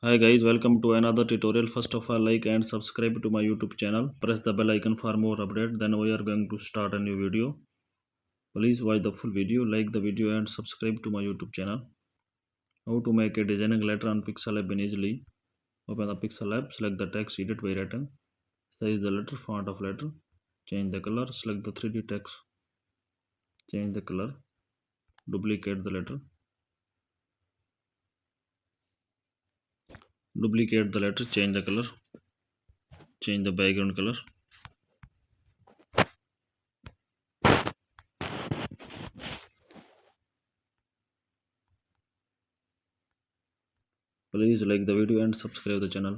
Hi guys, welcome to another tutorial. First of all, like and subscribe to my YouTube channel. Press the bell icon for more update. Then we are going to start a new video. Please watch the full video, like the video and subscribe to my YouTube channel. How to make a designing letter on Pixel Lab in easily. Open the Pixel Lab, select the text, edit by writing. Size the letter, font of letter. Change the color, select the 3D text. Change the color. Duplicate the letter. Duplicate the letter, change the color. Change the background color. Please like the video and subscribe the channel.